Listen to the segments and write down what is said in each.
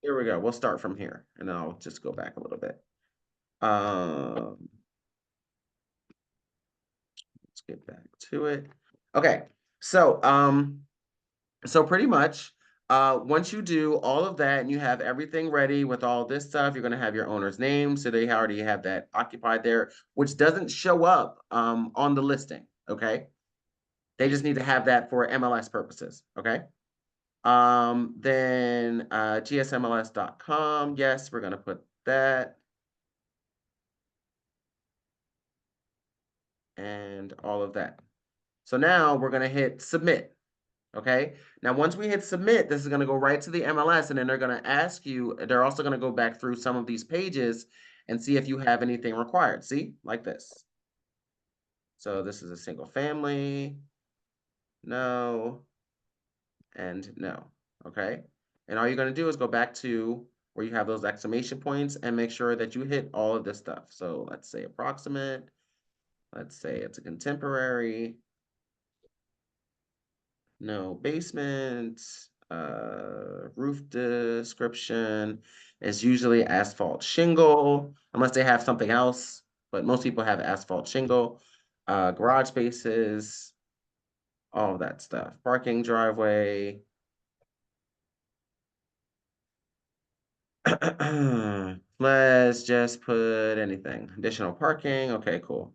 Here we go. We'll start from here, and then I'll just go back a little bit. Um, let's get back to it. Okay. So, so pretty much, once you do all of that and you have everything ready with all this stuff, you're going to have your owner's name. So they already have that occupied there, which doesn't show up on the listing. Okay. They just need to have that for MLS purposes. Okay. Then GSMLS.com. Yes, we're going to put that. And all of that. So now we're going to hit submit. Okay. Now, once we hit submit, this is going to go right to the MLS, and then they're going to ask you, they're also going to go back through some of these pages and see if you have anything required. See, like this. So this is a single family. No. And no. Okay. And all you're going to do is go back to where you have those exclamation points and make sure that you hit all of this stuff. So let's say approximate. Let's say it's a contemporary. No basement, roof description is usually asphalt shingle, unless they have something else, but most people have asphalt shingle. Garage spaces, all of that stuff. Parking driveway. Let's just put anything. Additional parking. Okay, cool.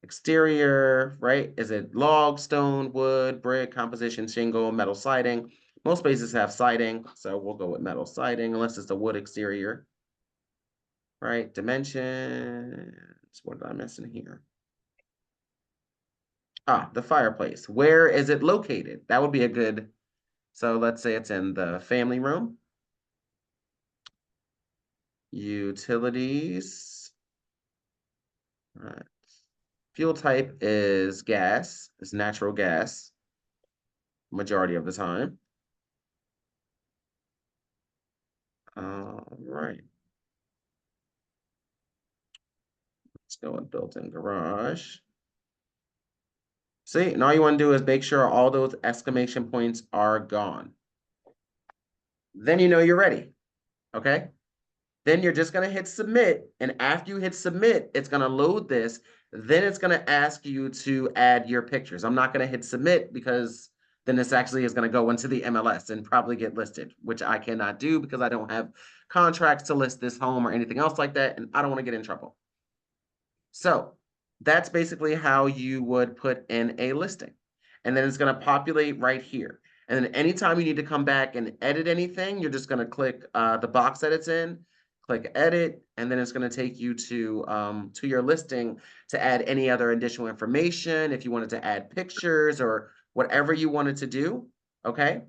Exterior, right? Is it log, stone, wood, brick, composition, shingle, metal siding? Most places have siding, so we'll go with metal siding unless it's a wood exterior. Right? Dimensions. What did I miss in here? Ah, the fireplace. Where is it located? That would be a good. So let's say it's in the family room. Utilities. All right. Fuel type is gas, is natural gas, majority of the time. All right. Let's go with built-in garage. See, and all you want to do is make sure all those exclamation points are gone. Then you know you're ready, okay? Then you're just going to hit submit, and after you hit submit, it's going to load this. Then it's going to ask you to add your pictures. I'm not going to hit submit because then this actually is going to go into the MLS and probably get listed, which I cannot do because I don't have contracts to list this home or anything else like that, and I don't want to get in trouble. So that's basically how you would put in a listing. And then it's going to populate right here. And then anytime you need to come back and edit anything, you're just going to click the box that it's in, click edit, and then it's going to take you to your listing to add any other additional information. If you wanted to add pictures or whatever you wanted to do, okay?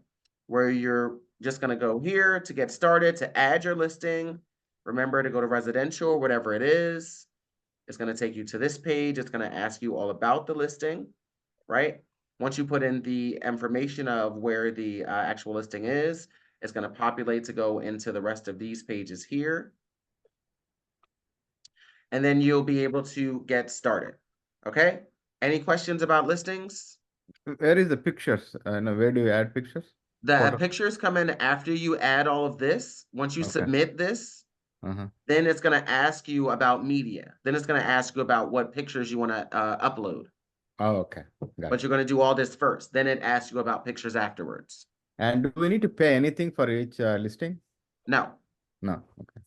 Where you're just going to go here to get started to add your listing. Remember to go to residential, whatever it is. It's going to take you to this page. It's going to ask you all about the listing, right? Once you put in the information of where the actual listing is, it's going to populate to go into the rest of these pages here. And then you'll be able to get started. Okay? Any questions about listings? Where is the pictures? No, where do you add pictures? The Photo. pictures come in after you add all of this. Once you Okay. submit this, Uh-huh. then it's going to ask you about media. Then it's going to ask you about what pictures you want to upload. Oh, okay. Got But it. you're going to do all this first. Then it asks you about pictures afterwards. And do we need to pay anything for each listing? No. No. Okay.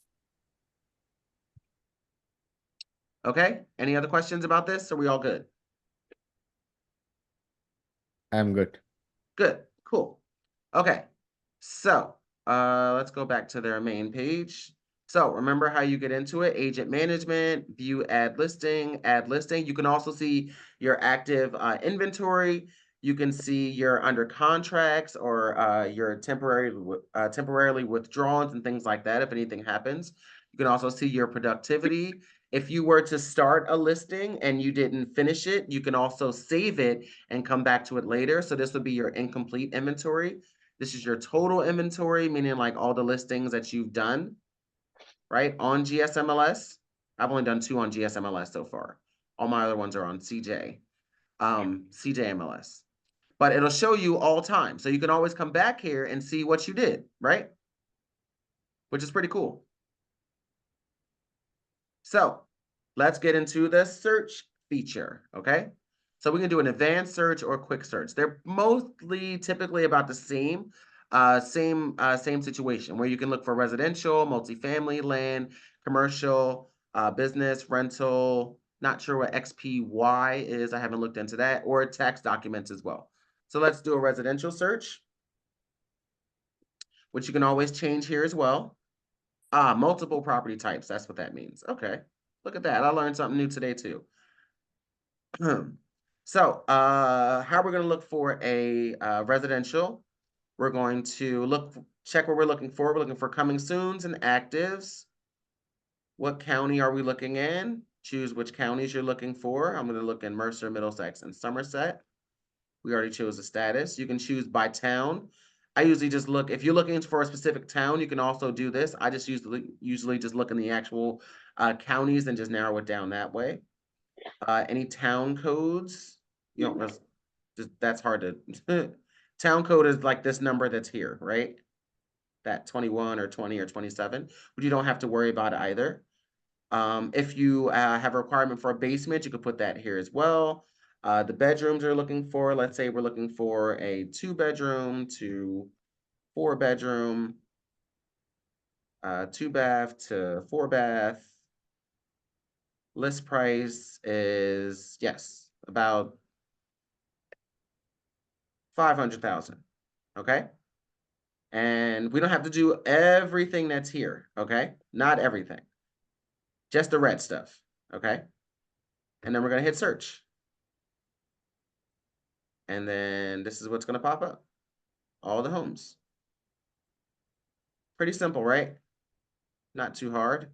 Okay. Any other questions about this? Are we all good? I'm good. Good. Cool. Okay. So let's go back to their main page. So remember how you get into it, agent management, view add listing, add listing. You can also see your active inventory. You can see your under contracts or your temporarily withdrawals and things like that if anything happens. You can also see your productivity. If you were to start a listing and you didn't finish it, you can also save it and come back to it later. So this would be your incomplete inventory. This is your total inventory, meaning like all the listings that you've done, right? On GSMLS. I've only done 2 on GSMLS so far. All my other ones are on CJMLS. But it'll show you all time. So you can always come back here and see what you did, right? which is pretty cool. So let's get into the search feature, okay? So we can do an advanced search or quick search. They're mostly typically about the same, same situation where you can look for residential, multifamily, land, commercial, business, rental. Not sure what XPY is. I haven't looked into that, or tax documents as well. So let's do a residential search, which you can always change here as well. Multiple property types. That's what that means. Okay. Look at that. I learned something new today too. So, how we're going to look for a residential. We're going to check what we're looking for. We're looking for coming soons and actives. What county are we looking in? Choose which counties you're looking for. I'm going to look in Mercer, Middlesex, and Somerset. We already chose the status. You can choose by town. I usually just look, if you're looking for a specific town, you can also do this. I just usually just look in the actual counties and just narrow it down that way. Any town codes, you know, that's hard to, town code is like this number that's here, right? That 21 or 20 or 27, but you don't have to worry about it either. If you have a requirement for a basement, you could put that here as well. The bedrooms you're looking for, let's say we're looking for a 2-bedroom to 4-bedroom, 2-bath to 4-bath. List price is, yes, about 500,000, okay? And we don't have to do everything that's here, okay? Not everything, just the red stuff, okay? And then we're gonna hit search. And then this is what's gonna pop up, all the homes. Pretty simple, right? Not too hard.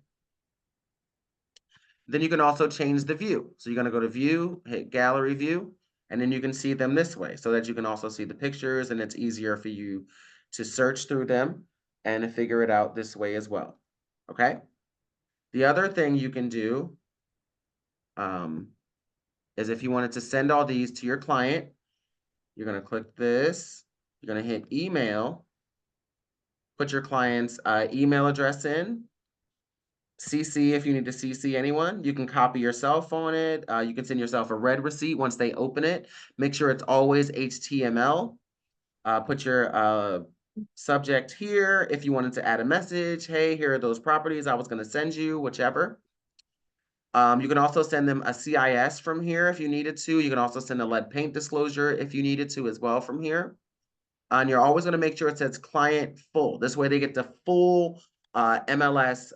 Then you can also change the view. So you're gonna go to view, hit gallery view, and then you can see them this way so that you can also see the pictures and it's easier for you to search through them and figure it out this way as well, okay? The other thing you can do is if you wanted to send all these to your client, you're gonna click this, you're gonna hit email, put your client's email address in, CC if you need to CC anyone. You can copy yourself on it. You can send yourself a red receipt once they open it. Make sure it's always HTML. Put your subject here. If you wanted to add a message, hey, here are those properties I was going to send you, whichever. You can also send them a CIS from here if you needed to. You can also send a lead paint disclosure if you needed to as well from here. And you're always going to make sure it says client full. This way they get the full MLS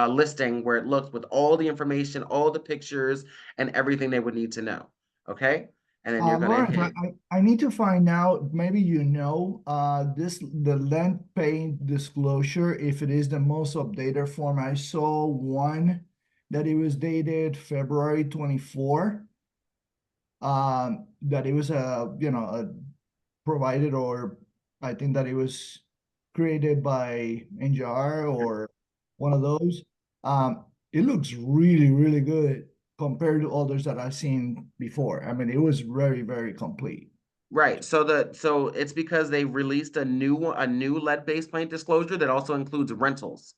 listing where it looks with all the information, all the pictures, and everything they would need to know. Okay, and then you're gonna Lawrence, hit. I need to find out, maybe the land paint disclosure, if it is the most updated form. I saw one that it was dated February 24. That it was a provided, or I think that it was created by NJR or one of those. It looks really, really good compared to others that I've seen before. I mean, it was very, very complete. Right. So it's because they released a new lead-based paint disclosure that also includes rentals.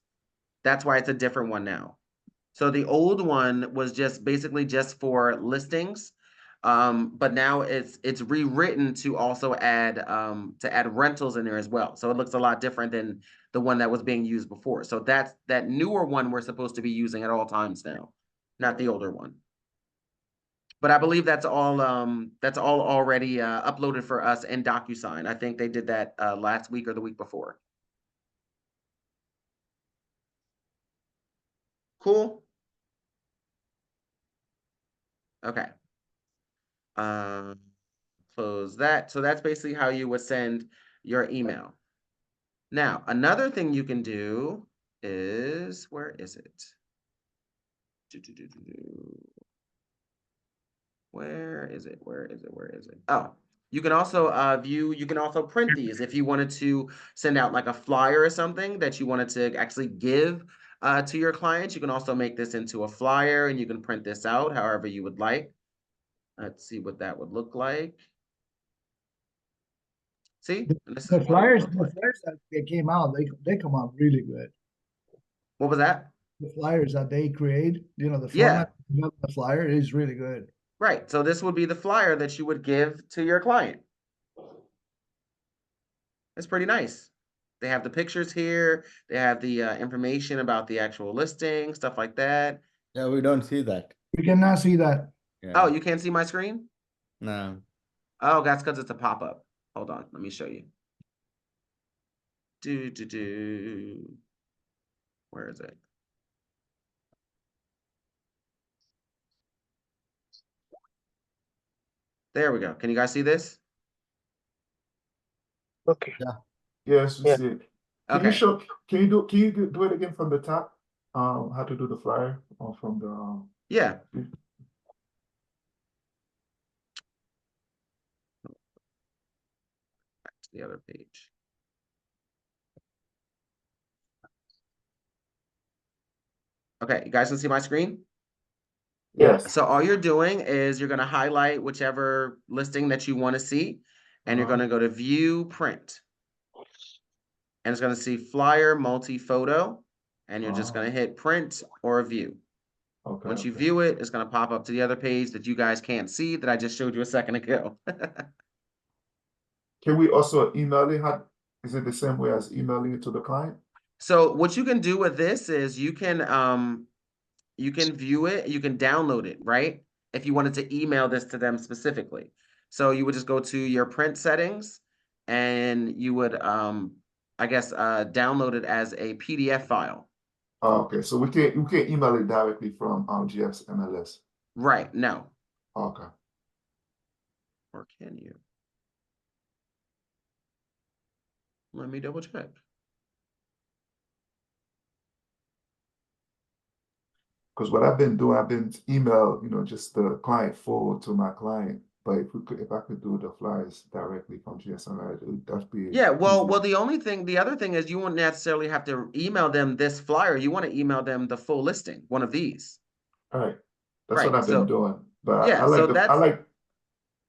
That's why it's a different one now. So the old one was just basically just for listings. But now it's rewritten to also add rentals in there as well. So it looks a lot different than the one that was being used before. So that newer one we're supposed to be using at all times now, not the older one. But I believe that's all already uploaded for us in DocuSign. I think they did that last week or the week before. Cool. Okay. Close that. So that's basically how you would send your email. Now, another thing you can do is, where is it? Where is it? Where is it? Where is it? Oh, you can also you can also print these if you wanted to send out like a flyer or something that you wanted to actually give to your clients. You can also make this into a flyer and you can print this out however you would like. Let's see what that would look like. See? And this is The what it would flyers, look the like. flyers that they came out, they come out really good. What was that? The flyers that they create, the Yeah. format of the flyer is really good. Right. So this would be the flyer that you would give to your client. It's pretty nice. They have the pictures here. They have the information about the actual listing, stuff like that. Yeah, we don't see that. You cannot see that. Yeah. Oh, you can't see my screen? No. Oh, that's because it's a pop-up. Hold on, let me show you. Where is it? There we go. Can you guys see this? Okay. Yes, we Yeah. see it. Can you Okay. show, can you do it again from the top? How to do the flyer or from the, Yeah. Back to the other page. Okay, you guys can see my screen? yes. So all you're doing is you're going to highlight whichever listing that you want to see, and you're Uh-huh. going to go to View Print. And it's going to see Flyer Multi-Photo, and you're just going to hit Print or View. Okay. Once you okay. view it, it's going to pop up to the other page that you guys can't see that I just showed you a second ago. Can we also email it? Is it the same way as emailing it to the client? So what you can do with this is you can view it, you can download it, right? If you wanted to email this to them specifically. So you would just go to your print settings and you would I guess download it as a PDF file. Oh, okay, so we can't email it directly from GSMLS. Right, no. Okay. Or can you? Let me double check. Because what I've been doing, I've been email, just the client forward to my client. But if I could do the flyers directly from GSMLS, that'd be Yeah, well, easier. the other thing is you won't necessarily have to email them this flyer. You want to email them the full listing, one of these. All right, that's Right, what I've been so doing. But yeah, I like so the that's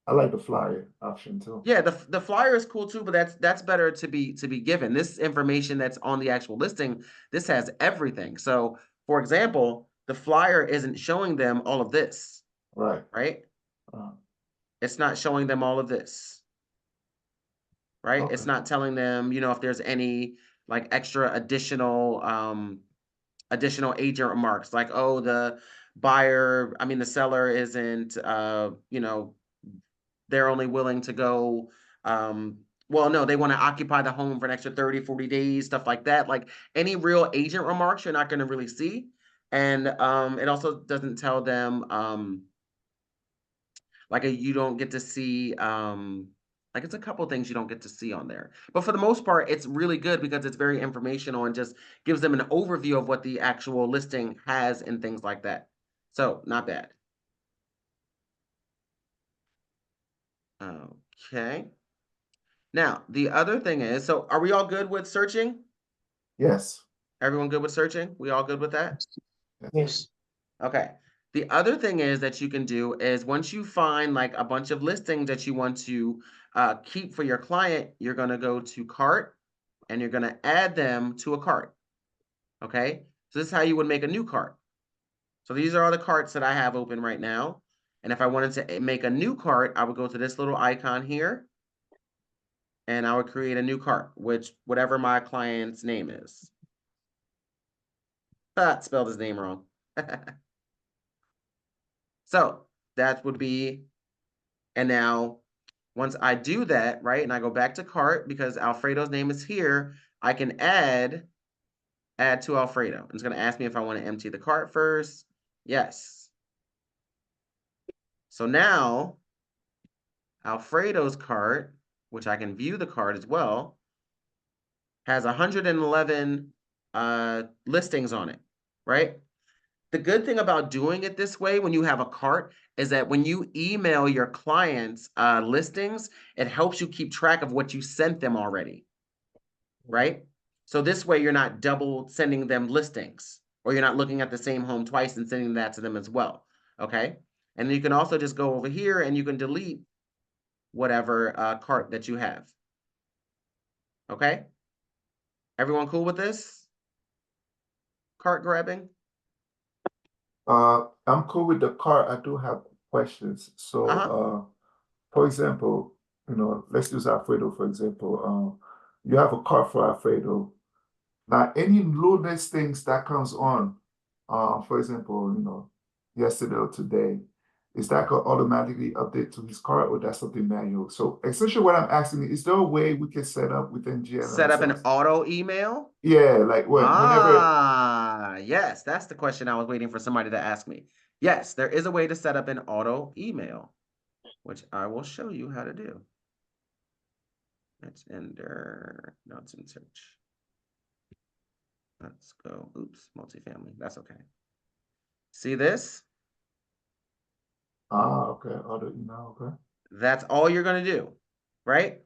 I like the flyer option too. yeah, the flyer is cool too, but that's better to be given. This information that's on the actual listing, this has everything. So, for example, the flyer isn't showing them all of this, Right. right? Uh, It's not showing them all of this, right? It's okay. not telling them, if there's any like extra additional agent remarks like, oh, the seller isn't they're only willing to go well, no, they want to occupy the home for an extra 30, 40 days, stuff like that. Like any real agent remarks, you're not going to really see. And it also doesn't tell them you don't get to see like it's a couple things you don't get to see on there. But for the most part, it's really good because it's very informational and just gives them an overview of what the actual listing has and things like that. So not bad. Okay. Now, the other thing is, so are we all good with searching? Yes. Everyone good with searching? We all good with that? Yes. Okay. The other thing is that you can do is once you find like a bunch of listings that you want to keep for your client, you're going to go to cart and you're going to add them to a cart. Okay. So this is how you would make a new cart. So these are all the carts that I have open right now. And if I wanted to make a new cart, I would go to this little icon here and I would create a new cart, whatever my client's name is. Spelled his name wrong. So that would be, and now once I do that, right, and I go back to cart because Alfredo's name is here, I can add to Alfredo. It's going to ask me if I want to empty the cart first. Yes. So now Alfredo's cart, which I can view the cart as well, has 111 listings on it, right? The good thing about doing it this way when you have a cart is that when you email your clients listings, it helps you keep track of what you sent them already, right? So this way you're not double sending them listings or you're not looking at the same home twice and sending that to them as well, okay? And then you can also just go over here and you can delete whatever cart that you have. Okay? Everyone cool with this? Cart grabbing? I'm cool with the cart. I do have questions. So, for example, let's use Alfredo, for example. You have a cart for Alfredo. Now, any new listings that comes on, for example, yesterday or today, is that going to automatically update to his cart or that's something manual? So essentially what I'm asking is there a way we can set up within Set up an GSMLS? auto email? Yeah, like whenever. Yes, that's the question I was waiting for somebody to ask me. Yes, there is a way to set up an auto email, which I will show you how to do. Let's enter, no, it's in search. Let's go, oops, multifamily, that's okay. See this? Okay, auto email, okay. That's all you're gonna do, right?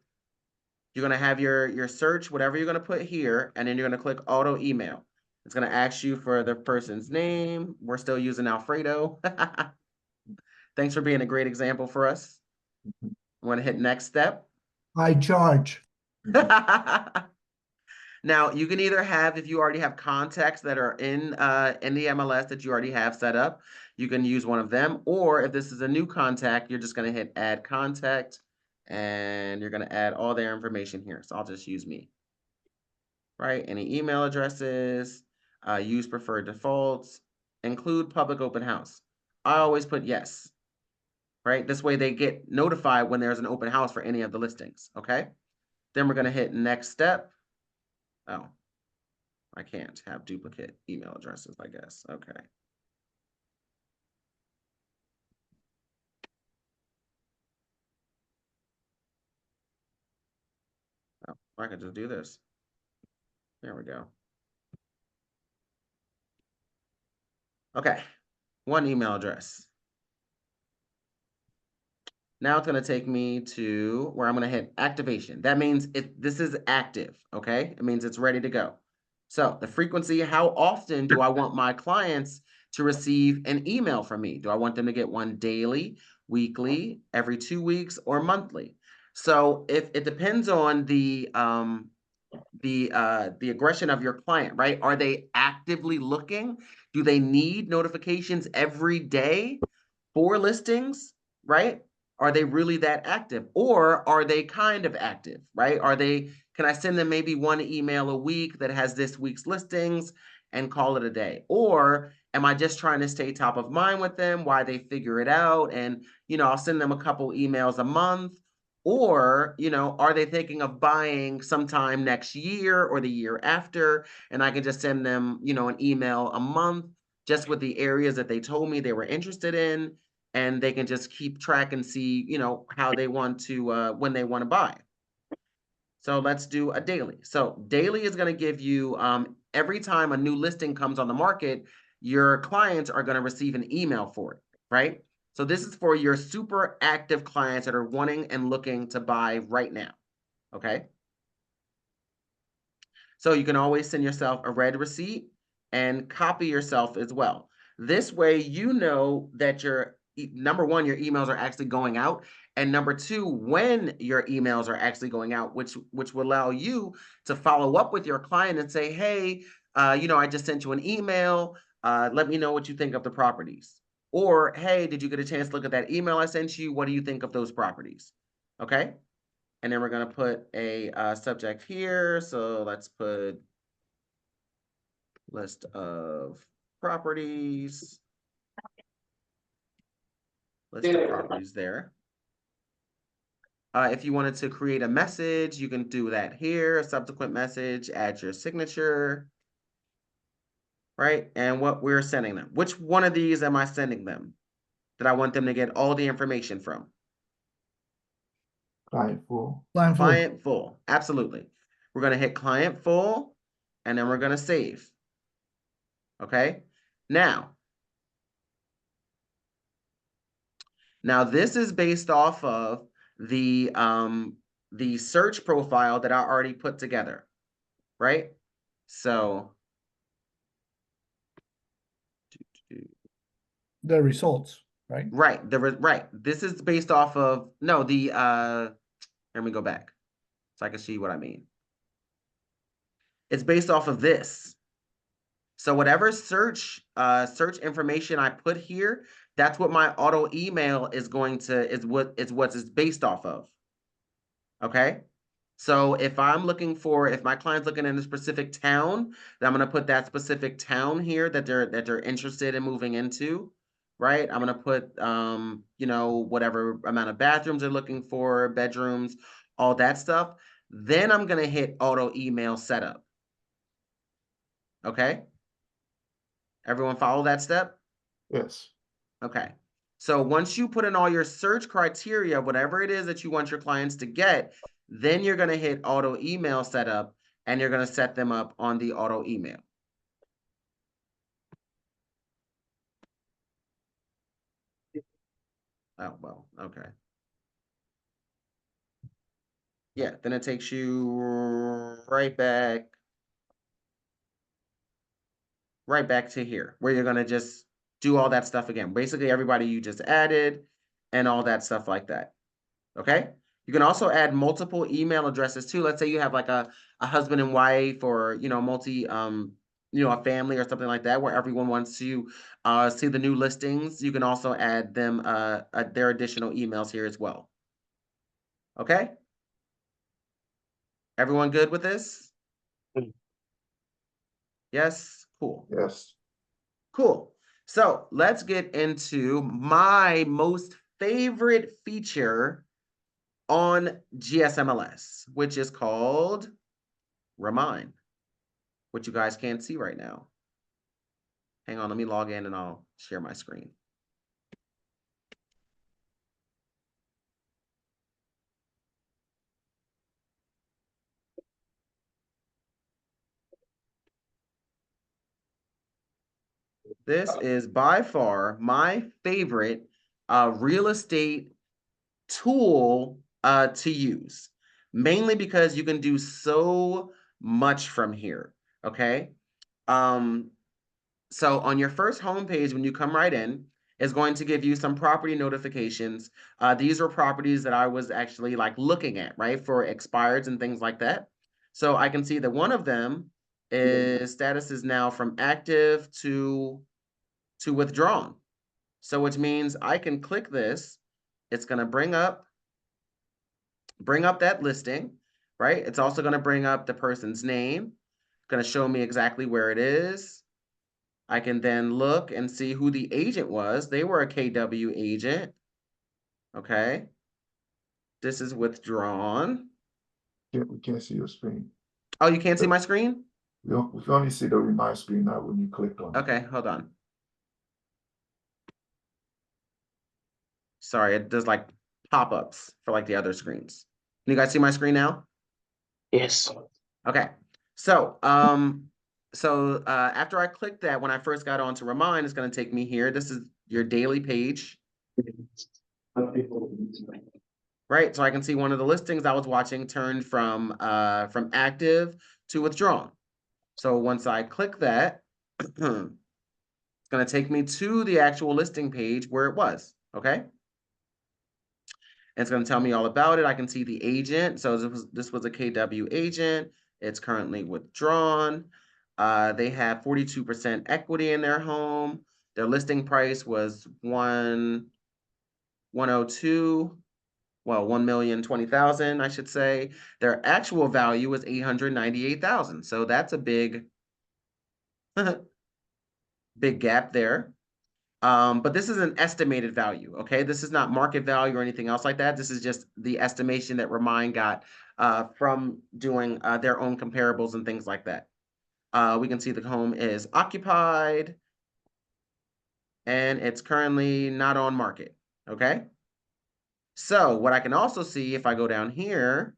You're gonna have your search, whatever you're gonna put here, and then you're gonna click auto email. It's gonna ask you for the person's name. We're still using Alfredo. Thanks for being a great example for us. I'm gonna hit next step. I charge. Now you can either have, if you already have contacts that are in the MLS that you already have set up, you can use one of them. Or if this is a new contact, you're just gonna hit add contact, and you're gonna add all their information here. So I'll just use me. Right? Any email addresses, use preferred defaults, include public open house. I always put yes. Right? This way they get notified when there's an open house for any of the listings. Okay? Then we're gonna hit next step. Oh, I can't have duplicate email addresses, I guess. Okay. Oh, I could just do this. There we go. Okay, one email address. Now it's going to take me to where I'm going to hit activation. That means this is active, okay? It means it's ready to go. So the frequency, how often do I want my clients to receive an email from me? Do I want them to get one daily, weekly, every 2 weeks, or monthly? So if it depends on the aggression of your client, right? Are they actively looking? Do they need notifications every day for listings, right? Are they really that active? Or are they kind of active, right? Can I send them maybe one email a week that has this week's listings and call it a day? Or am I just trying to stay top of mind with them while they figure it out? And, I'll send them a couple emails a month. Or, are they thinking of buying sometime next year or the year after? And I can just send them, an email a month just with the areas that they told me they were interested in, and they can just keep track and see, how they want to, when they want to buy. So let's do a daily. So daily is going to give you, every time a new listing comes on the market, your clients are going to receive an email for it, right? So this is for your super active clients that are wanting and looking to buy right now, okay? So you can always send yourself a red receipt and copy yourself as well. This way, that number one, your emails are actually going out, and number two, when your emails are actually going out, which will allow you to follow up with your client and say, hey, I just sent you an email. Let me know what you think of the properties. Or, hey, did you get a chance to look at that email I sent you? What do you think of those properties? Okay. And then we're going to put a subject here. So let's put list of properties. List of properties there. If you wanted to create a message, you can do that here. A subsequent message, add your signature. Right? And what we're sending them. Which one of these am I sending them that I want them to get all the information from? Client full. Client full. Absolutely. We're going to hit client full, and then we're going to save. Okay? Now this is based off of the search profile that I already put together, right? So The results, right? right, right. This is based off of let me go back so I can see what I mean. It's based off of this. So whatever search information I put here, that's what my auto email is going to, is what it's based off of. Okay. So if I'm looking for, if my client's looking in a specific town, then I'm going to put that specific town here that they're interested in moving into, right? I'm going to put, you know, whatever amount of bathrooms they're looking for, bedrooms, all that stuff. Then I'm going to hit auto email setup. Okay. Everyone follow that step? Yes. Okay. So once you put in all your search criteria, whatever it is that you want your clients to get, then you're going to hit auto email setup and you're going to set them up on the auto email. Oh, well, okay. Yeah, then it takes you right back to here where you're going to just do all that stuff again. Basically, everybody you just added and all that stuff like that. Okay. You can also add multiple email addresses too. Let's say you have like a husband and wife, or, you know, you know, a family or something like that, where everyone wants to see the new listings. You can also add them their additional emails here as well. Okay. Everyone good with this? Yes. Cool. Yes. Cool. So let's get into my most favorite feature on GSMLS, which is called Remine, which you guys can't see right now. Hang on, let me log in and I'll share my screen. This is by far my favorite real estate tool to use, mainly because you can do so much from here. Okay. So on your first homepage, when you come right in, is going to give you some property notifications. These are properties that I was actually like looking at, right, for expireds and things like that. So I can see that one of them is status is now from active to withdrawn. So which means I can click this. It's going to bring up that listing, right? It's also going to bring up the person's name. Going to show me exactly where it is. I can then look and see who the agent was. They were a KW agent. Okay. This is withdrawn. We can't see your screen. Oh, you can't see my screen? We can only see the Remine screen now when you clicked on it. Okay, hold on. Sorry, it does like pop-ups for like the other screens. Can you guys see my screen now? Yes. Okay. So, after I click that, when I first got onto Remine, it's going to take me here. This is your daily page. Right, so I can see one of the listings I was watching turned from active to withdrawn. So once I click that, it's going to take me to the actual listing page where it was. Okay, and it's going to tell me all about it. I can see the agent. So this was a KW agent. It's currently withdrawn. They have 42% equity in their home. Their listing price was 102. Well, 1,020,000, I should say. Their actual value was 898,000. So that's a big, big gap there. But this is an estimated value. Okay, this is not market value or anything else like that. This is just the estimation that Remine got from doing their own comparables and things like that. We can see the home is occupied and it's currently not on market. Okay. So what I can also see if I go down here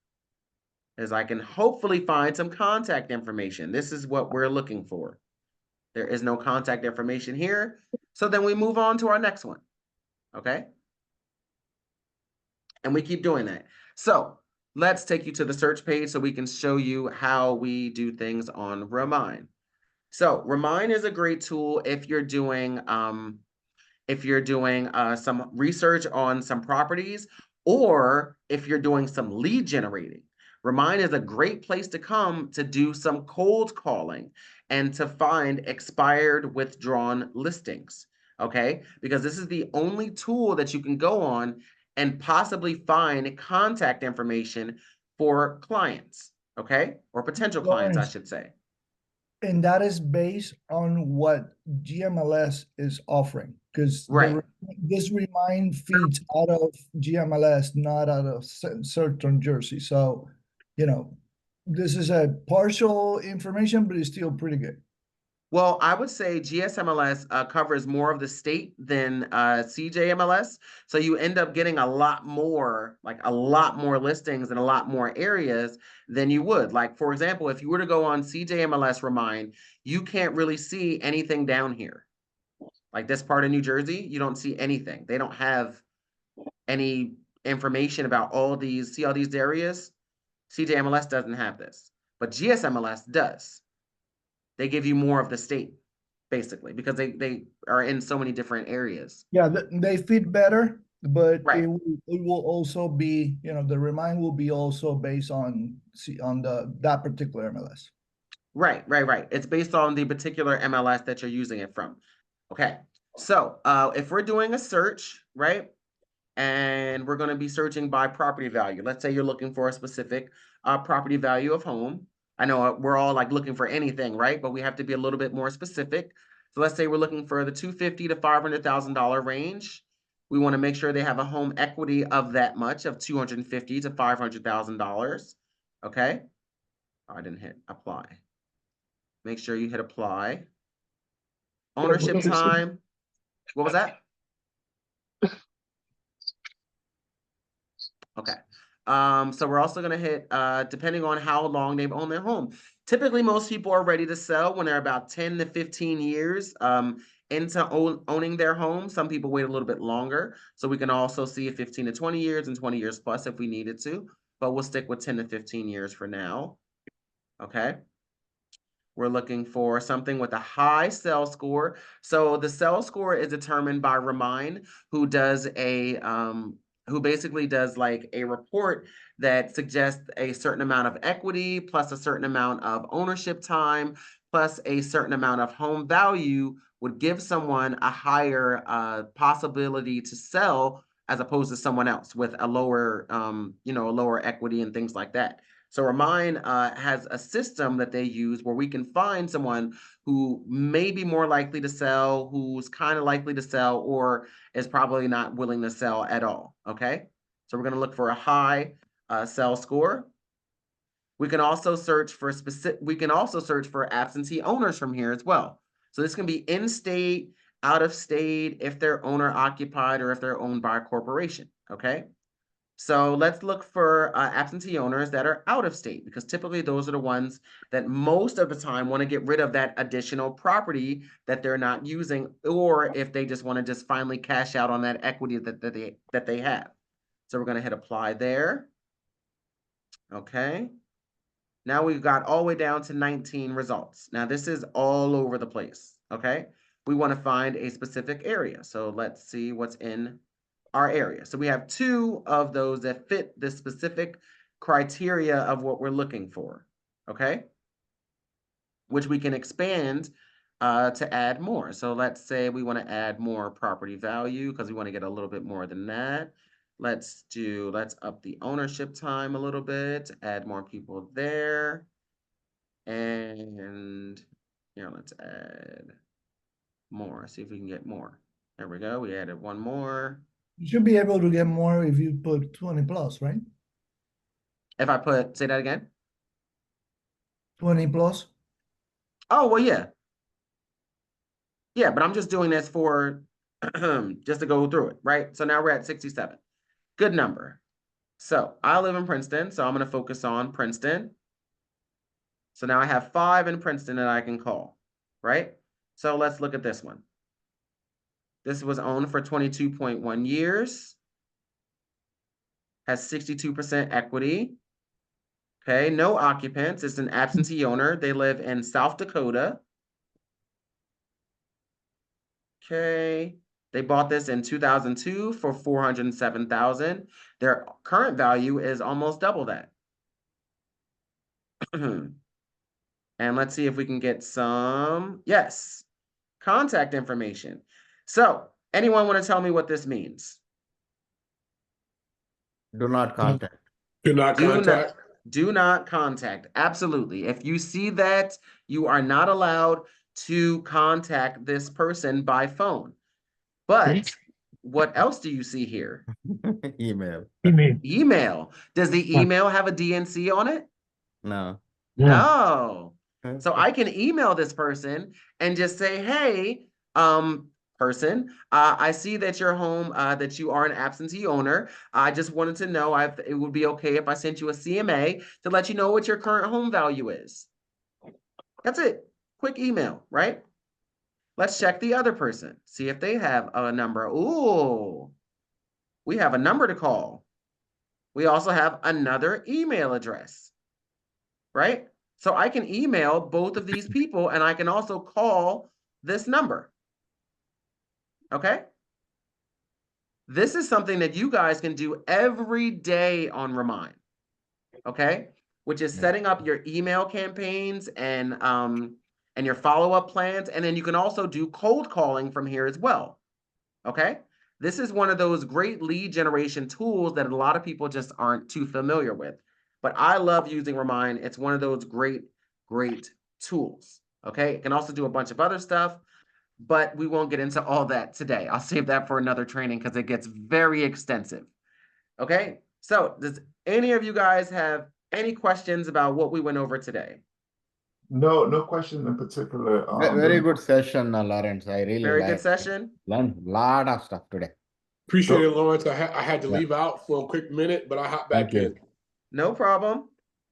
is I can hopefully find some contact information. This is what we're looking for. There is no contact information here. So then we move on to our next one. Okay. And we keep doing that. So let's take you to the search page so we can show you how we do things on Remine. So Remine is a great tool if you're doing some research on some properties, or if you're doing some lead generating, Remine is a great place to come to do some cold calling and to find expired withdrawn listings, okay? Because this is the only tool that you can go on and possibly find contact information for clients, okay? Or potential clients, I Lawrence, should say. and that is based on what GMLS is offering, because Right. this Remine feeds out of GMLS, not out of certain Jersey. So, you know, this is a partial information, but it's still pretty good. Well, I would say GSMLS covers more of the state than CJMLS. So you end up getting a lot more listings in a lot more areas than you would. Like, for example, if you were to go on CJMLS Remine, you can't really see anything down here. Like this part of New Jersey, you don't see anything. They don't have any information about all these areas. CJMLS doesn't have this, but GSMLS does. They give you more of the state, basically, because they are in so many different areas. Yeah, they fit better, but Right. it will also be, you know, the Remine will be also based on that particular MLS. Right. It's based on the particular MLS that you're using it from. Okay. So if we're doing a search, right, and we're going to be searching by property value. Let's say you're looking for a specific property value of home. I know we're all like looking for anything, right? But we have to be a little bit more specific. So let's say we're looking for the $250,000 to $500,000 range. We want to make sure they have a home equity of that much, of $250,000 to $500,000. Okay. I didn't hit apply. Make sure you hit apply. Ownership time. What was that? Okay. So we're also gonna hit depending on how long they've owned their home. Typically, most people are ready to sell when they're about 10 to 15 years into owning their home. Some people wait a little bit longer. So we can also see 15 to 20 years and 20 years plus if we needed to, but we'll stick with 10 to 15 years for now. Okay. We're looking for something with a high sell score. So the sell score is determined by Remine, who does who basically does like a report that suggests a certain amount of equity plus a certain amount of ownership time plus a certain amount of home value would give someone a higher possibility to sell as opposed to someone else with a lower a lower equity and things like that. So Remine has a system that they use where we can find someone who may be more likely to sell, who's kind of likely to sell, or is probably not willing to sell at all. Okay, so we're going to look for a high sell score. We can also search for absentee owners from here as well. So this can be in-state, out of state, if they're owner occupied or if they're owned by a corporation. Okay. So let's look for absentee owners that are out of state, because typically those are the ones that most of the time want to get rid of that additional property that they're not using, or if they just want to just finally cash out on that equity that they have. So we're going to hit apply there. Okay. Now we've got all the way down to 19 results. Now this is all over the place. Okay. We want to find a specific area. So let's see what's in our area. So we have 2 of those that fit the specific criteria of what we're looking for, okay? Which we can expand to add more. So let's say we want to add more property value because we want to get a little bit more than that. Let's up the ownership time a little bit, add more people there. And let's add more, see if we can get more. There we go, we added one more. You should be able to get more if you put 20 plus, right? If I say that again? 20 plus. Oh, well, yeah. Yeah, but I'm just doing this for just to go through it, right? So now we're at 67. Good number. So I live in Princeton, so I'm going to focus on Princeton. So now I have 5 in Princeton that I can call, right? So let's look at this one. This was owned for 22.1 years. Has 62% equity. Okay, no occupants. It's an absentee owner. They live in South Dakota. Okay, they bought this in 2002 for $407,000. Their current value is almost double that. And let's see if we can get some, yes, contact information. So, anyone want to tell me what this means? Do not contact. Do not Do contact. not, do not contact. Absolutely. If you see that, you are not allowed to contact this person by phone. But what else do you see here? Email. Email. Email. Does the email have a DNC on it? No. No. So I can email this person and just say, hey, person, I see that your home, that you are an absentee owner. I just wanted to know if it would be okay if I sent you a CMA to let you know what your current home value is. That's it. Quick email, right? Let's check the other person. See if they have a number. Ooh, we have a number to call. We also have another email address, right? So I can email both of these people and I can also call this number. Okay? This is something that you guys can do every day on Remine. Okay? Which is setting up your email campaigns and your follow-up plans. And then you can also do cold calling from here as well. Okay? This is one of those great lead generation tools that a lot of people just aren't too familiar with. But I love using Remine. It's one of those great tools. Okay? It can also do a bunch of other stuff, but we won't get into all that today. I'll save that for another training because it gets very extensive. Okay? So does any of you guys have any questions about what we went over today? No, no question in particular. Very good session, Lawrence. I really Very good liked it. session. Learned a lot of stuff today. Appreciate it, Lawrence. I had to Yeah. leave out for a quick minute, but I hopped back Thank you. in. No problem.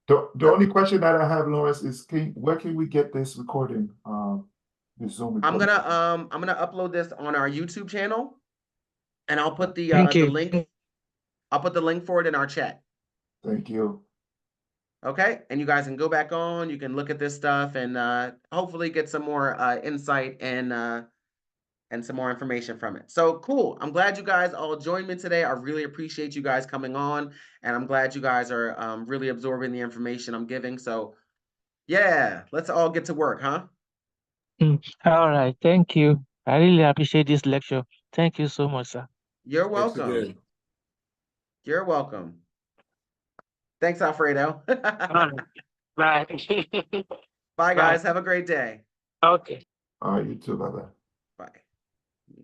The only question that I have, Lawrence, is where can we get this recording? The Zoom I'm recording. gonna upload this on our YouTube channel, and I'll put the Thank you. link. I'll put the link for it in our chat. Thank you. Okay, and you guys can go back on. You can look at this stuff and hopefully get some more insight and some more information from it. So cool. I'm glad you guys all joined me today. I really appreciate you guys coming on, and I'm glad you guys are really absorbing the information I'm giving. So yeah, let's all get to work, huh? All right. Thank you. I really appreciate this lecture. Thank you so much, sir. You're Thanks welcome. again. You're welcome. Thanks, Alfredo. All right. Bye. Bye, guys. Have a great day. Okay. All right, you too. Bye-bye. Bye.